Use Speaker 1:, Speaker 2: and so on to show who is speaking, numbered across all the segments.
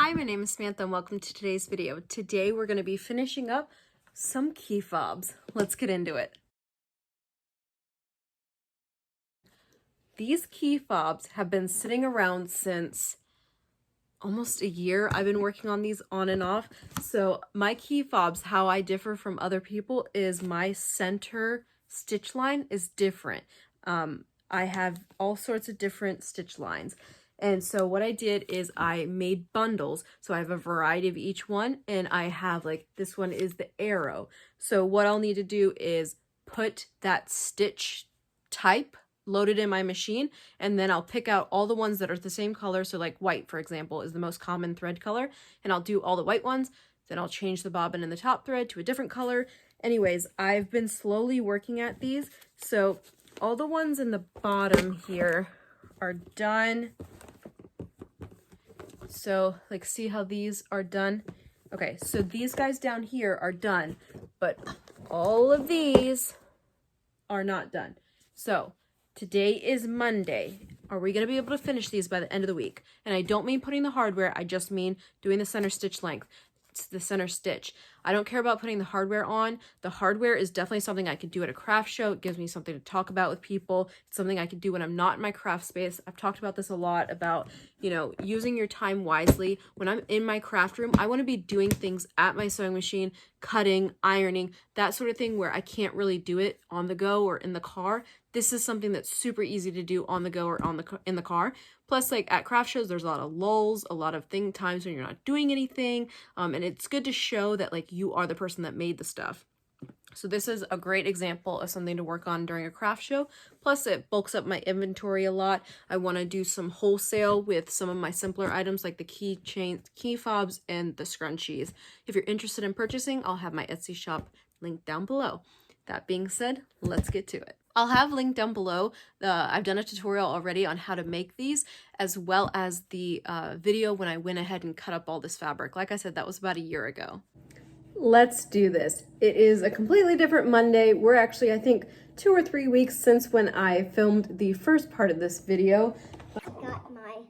Speaker 1: Hi, my name is Samantha and welcome to today's video. Today we're going to be finishing up some key fobs. Let's get into it. These key fobs have been sitting around since almost a year. I've been working on these on and off. So my key fobs, how I differ from other people is my center stitch line is different. I have all sorts of different stitch lines. And so what I did is I made bundles. So I have a variety of each one, and I have like, this one is the arrow. So what I'll need to do is put that stitch type loaded in my machine, and then I'll pick out all the ones that are the same color. So like white, for example, is the most common thread color, and I'll do all the white ones. Then I'll change the bobbin in the top thread to a different color. Anyways, I've been slowly working at these. So all the ones in the bottom here are done. So like, see how these are done? Okay, so these guys down here are done, but all of these are not done. So today is Monday. Are we going to be able to finish these by the end of the week? And I don't mean putting the hardware, I just mean doing the center stitch length. It's the center stitch. I don't care about putting the hardware on. The hardware is definitely something I could do at a craft show. It gives me something to talk about with people. It's something I could do when I'm not in my craft space. I've talked about this a lot about, you know, using your time wisely. When I'm in my craft room, I want to be doing things at my sewing machine, cutting, ironing, that sort of thing where I can't really do it on the go or in the car. This is something that's super easy to do on the go or in the car. Plus, like at craft shows, there's a lot of lulls, a lot of times when you're not doing anything. And it's good to show that like you are the person that made the stuff. So this is a great example of something to work on during a craft show. Plus it bulks up my inventory a lot. I want to do some wholesale with some of my simpler items like the key chains, key fobs, and the scrunchies. If you're interested in purchasing, I'll have my Etsy shop linked down below. That being said, let's get to it. I'll have linked down below. I've done a tutorial already on how to make these, as well as the video when I went ahead and cut up all this fabric. Like I said, that was about a year ago. Let's do this. It is a completely different Monday. We're actually, I think, 2 or 3 weeks since when I filmed the first part of this video.
Speaker 2: I've got my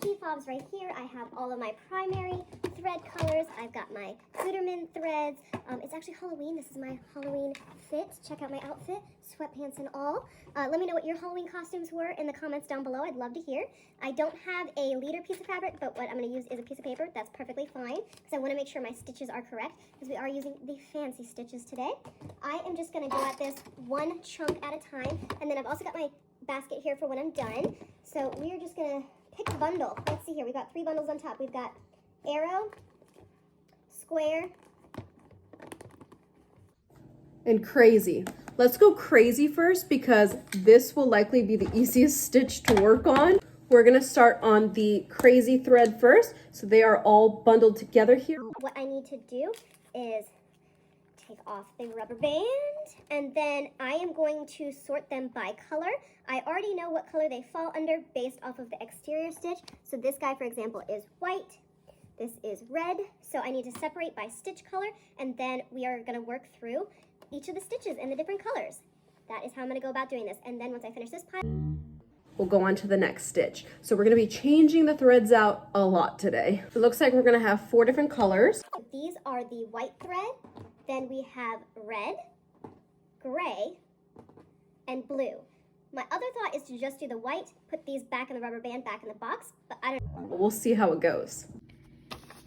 Speaker 2: key fobs right here. I have all of my primary thread colors. I've got my Gutermann threads. It's actually Halloween. This is my Halloween fit. Check out my outfit, sweatpants and all. Let me know what your Halloween costumes were in the comments down below. I'd love to hear. I don't have a leader piece of fabric, but what I'm going to use is a piece of paper. That's perfectly fine because I want to make sure my stitches are correct because we are using the fancy stitches today. I am just going to go at this one chunk at a time, and then I've also got my basket here for when I'm done. So we are just going to pick a bundle. Let's see here. We've got 3 bundles on top. We've got arrow, square,
Speaker 1: and crazy. Let's go crazy first because this will likely be the easiest stitch to work on. We're gonna start on the crazy thread first. So they are all bundled together here.
Speaker 2: What I need to do is take off the rubber band, and then I am going to sort them by color. I already know what color they fall under based off of the exterior stitch. So this guy, for example, is white. This is red. So I need to separate by stitch color, and then we are gonna work through each of the stitches in the different colors. That is how I'm gonna go about doing this. And then once I finish this pile,
Speaker 1: we'll go on to the next stitch. So we're gonna be changing the threads out a lot today. It looks like we're gonna have 4 different colors.
Speaker 2: These are the white thread. Then we have red, gray, and blue. My other thought is to just do the white, put these back in the rubber band, back in the box, but I don't know.
Speaker 1: We'll see how it goes.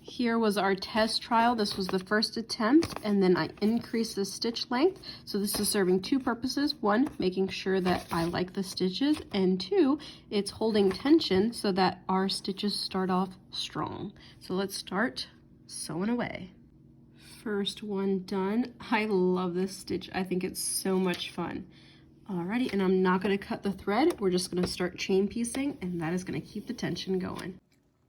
Speaker 1: Here was our test trial. This was the first attempt, and then I increased the stitch length. So this is serving 2 purposes. 1, making sure that I like the stitches, and 2, it's holding tension so that our stitches start off strong. So let's start sewing away. First one done. I love this stitch. I think it's so much fun. Alrighty, and I'm not gonna cut the thread. We're just gonna start chain piecing, and that is gonna keep the tension going.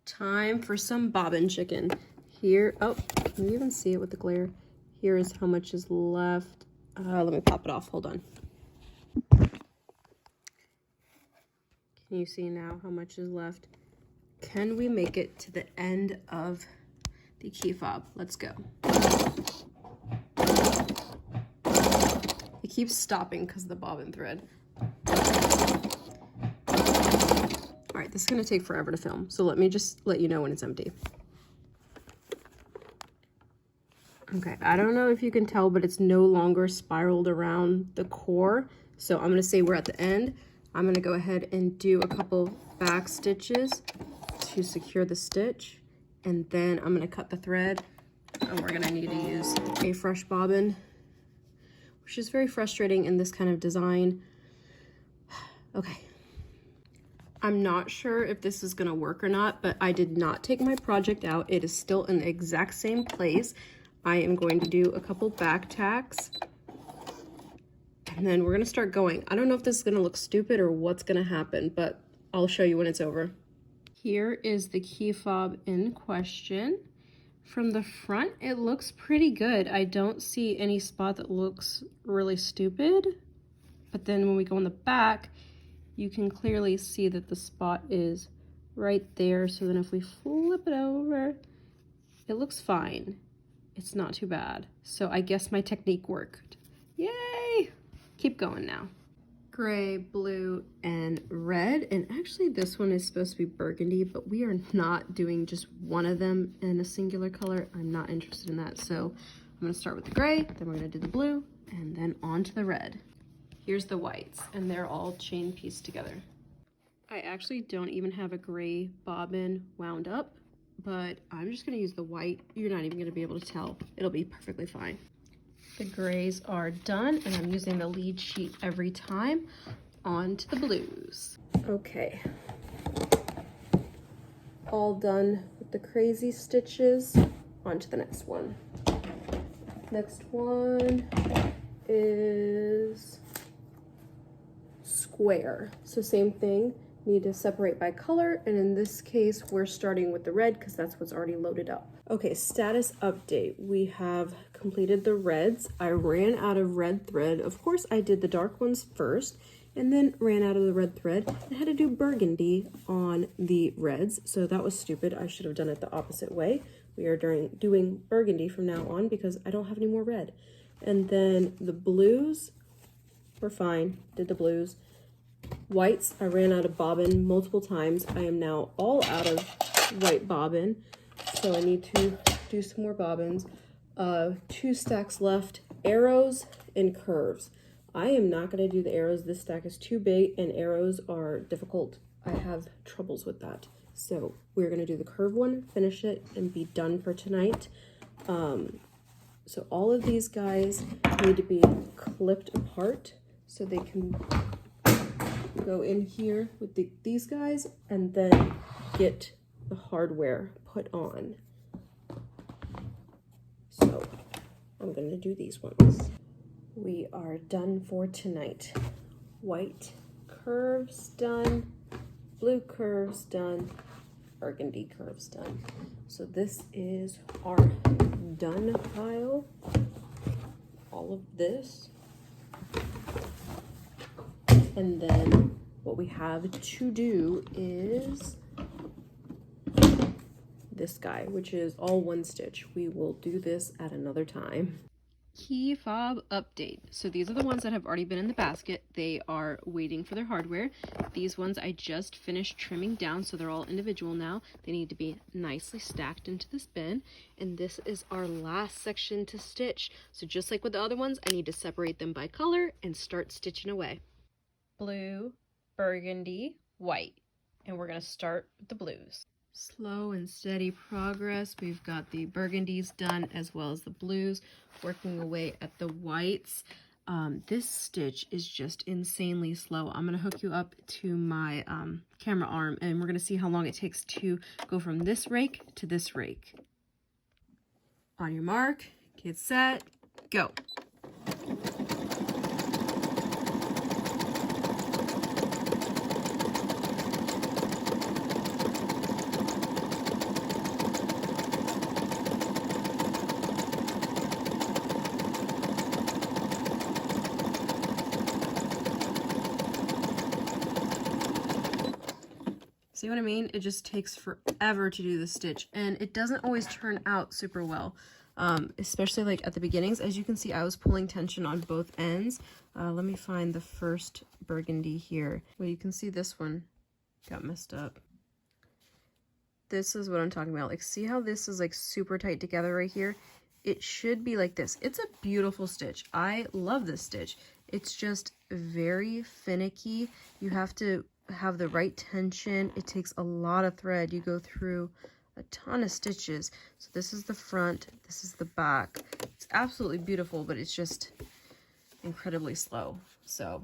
Speaker 1: Time for some bobbin chicken. Here, oh, can you even see it with the glare? Here is how much is left. Let me pop it off, hold on. Can you see now how much is left? Can we make it to the end of the key fob? Let's go. It keeps stopping because of the bobbin thread. All right, this is gonna take forever to film, so let me just let you know when it's empty. Okay, I don't know if you can tell, but it's no longer spiraled around the core. So I'm gonna say we're at the end. I'm gonna go ahead and do a couple back stitches to secure the stitch. And then I'm gonna cut the thread, and we're gonna need to use a fresh bobbin, which is very frustrating in this kind of design. Okay. I'm not sure if this is gonna work or not, but I did not take my project out. It is still in the exact same place. I am going to do a couple back tacks, and then we're gonna start going. I don't know if this is gonna look stupid or what's gonna happen, but I'll show you when it's over. Here is the key fob in question. From the front, it looks pretty good. I don't see any spot that looks really stupid, but then when we go on the back, you can clearly see that the spot is right there. So then if we flip it over, it looks fine. It's not too bad. So I guess my technique worked. Yay! Keep going now. Gray, blue, and red. And actually this one is supposed to be burgundy, but we are not doing just one of them in a singular color. I'm not interested in that. So I'm gonna start with the gray, then we're gonna do the blue, and then on to the red. Here's the whites, and they're all chain pieced together. I actually don't even have a gray bobbin wound up, but I'm just gonna use the white. You're not even gonna be able to tell. It'll be perfectly fine. The grays are done, and I'm using the lead sheet every time. On to the blues. Okay. All done with the crazy stitches. On to the next one. Next one is square. So same thing, need to separate by color, and in this case we're starting with the red because that's what's already loaded up. Okay, status update. We have completed the reds. I ran out of red thread. Of course I did the dark ones first and then ran out of the red thread and had to do burgundy on the reds, so that was stupid. I should have done it the opposite way. We are doing burgundy from now on because I don't have any more red. And then the blues, we're fine, did the blues. Whites, I ran out of bobbin multiple times. I am now all out of white bobbin, so I need to do some more bobbins. 2 stacks left, arrows and curves. I am not going to do the arrows. This stack is too big and arrows are difficult. I have troubles with that. So we're going to do the curve one, finish it, and be done for tonight. So all of these guys need to be clipped apart so they can go in here with these guys and then get the hardware put on. So I'm going to do these ones. We are done for tonight. White curves done, blue curves done, burgundy curves done. So this is our done pile. All of this. And then what we have to do is this guy, which is all one stitch. We will do this at another time. Key fob update. So these are the ones that have already been in the basket. They are waiting for their hardware. These ones I just finished trimming down, so they're all individual now. They need to be nicely stacked into this bin. And this is our last section to stitch. So just like with the other ones, I need to separate them by color and start stitching away. Blue, burgundy, white. And we're going to start with the blues. Slow and steady progress. We've got the burgundies done as well as the blues, working away at the whites. This stitch is just insanely slow. I'm going to hook you up to my camera arm and we're going to see how long it takes to go from this rake to this rake. On your mark, get set, go. See what I mean? It just takes forever to do the stitch and it doesn't always turn out super well, especially like at the beginnings. As you can see, I was pulling tension on both ends. Let me find the first burgundy here. Well, you can see this one got messed up. This is what I'm talking about. Like, see how this is like super tight together right here? it should be like this. It's a beautiful stitch. I love this stitch. It's just very finicky. You have to have the right tension. It takes a lot of thread. You go through a ton of stitches. So this is the front, this is the back. It's absolutely beautiful, but it's just incredibly slow. So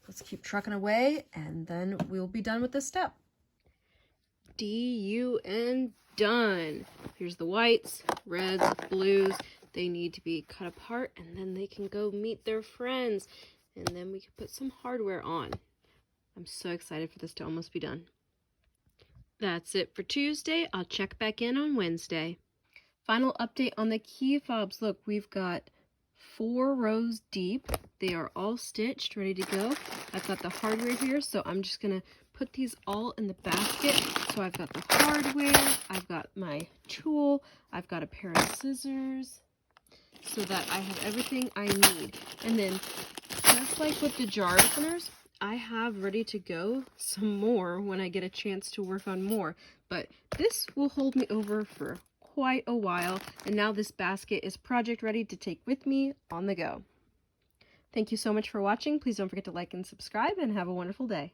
Speaker 1: let's keep trucking away and then we'll be done with this step. D-U-N, done. Here's the whites, reds, blues. They need to be cut apart and then they can go meet their friends. And then we can put some hardware on. I'm so excited for this to almost be done. That's it for Tuesday. I'll check back in on Wednesday. Final update on the key fobs. Look, we've got 4 rows deep. They are all stitched, ready to go. I've got the hardware here, so I'm just gonna put these all in the basket. So I've got the hardware, I've got my tool, I've got a pair of scissors, so that I have everything I need. And then, just like with the jar openers, I have ready to go some more when I get a chance to work on more. But this will hold me over for quite a while. And now this basket is project ready to take with me on the go. Thank you so much for watching. Please don't forget to like and subscribe and have a wonderful day.